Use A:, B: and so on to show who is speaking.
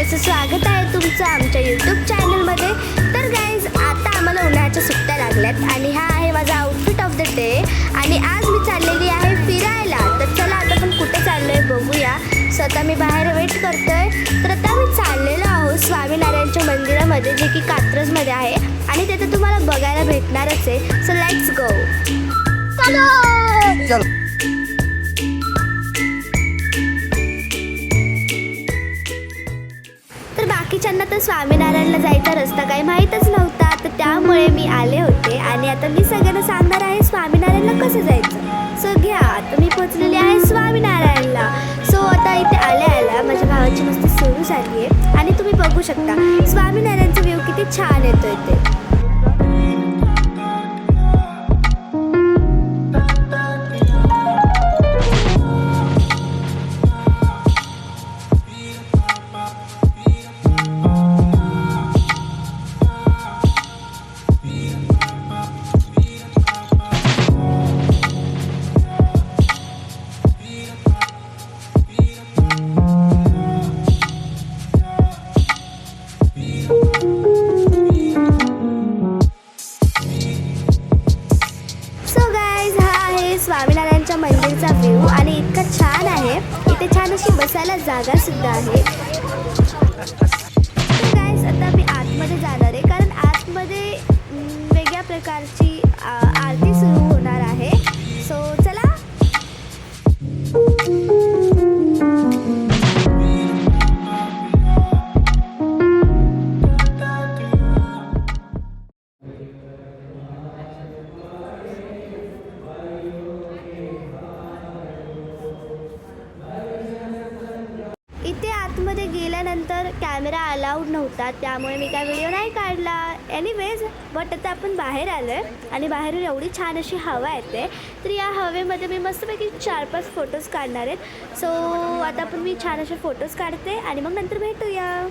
A: असं स्वागत आहे तुमचं आमच्या यूट्यूब चॅनलमध्ये। तर गाईज आता आम्हाला उन्हाळ्याच्या सुट्ट्या लागल्यात आणि हा आहे माझा आउटफिट ऑफ द डे आणि आज मी चाललेली आहे फिरायला। तर चला आता आपण कुठे चाललोय बघूया। स्वतः मी बाहेर वेट करतोय। तर आता मी चाललेलो आहोत स्वामीनारायणच्या मंदिरामध्ये जे की कात्रजमध्ये आहे आणि तिथे तुम्हाला बघायला भेटणारच आहे। So let's go. चलो बाकीच्यांना तर स्वामीनारायणला जायचा रस्ता काही माहीतच नव्हता, तर त्यामुळे मी आले होते आणि आता मी सगळ्यांना सांगणार आहे स्वामीनारायणला कसं जायचं। सो घ्या, आता मी पोचलेली आहे स्वामीनारायणला। सो आता इथे आल्या माझ्या भावाची मस्ती सुरू झाली आहे आणि तुम्ही बघू शकता स्वामीनारायणचा व्ह्यू किती छान येतो इथे। स्वामीनारायणच्या मंदिरचा व्ह्यू आणि इतका छान आहे। इथे छान अशी बसायला जागा सुद्धा आहे। तर गाईज आता मी आतमध्ये जाणार आहे कारण आतमध्ये वेगळ्या प्रकारची आरती सुरू होणार आहे। सो चला। इथे आतमध्ये गेल्यानंतर कॅमेरा अलाउड नव्हता, त्यामुळे मी काय व्हिडिओ नाही काढला। एनिवेज बट आता आपण बाहेर आलो आहे आणि बाहेरून एवढी छान अशी हवा येते, तर या हवेमध्ये मी मस्तपैकी 4-5 फोटोज काढणार आहेत। सो आता आपण मी छान असे फोटोज काढते आणि मग नंतर भेटूया।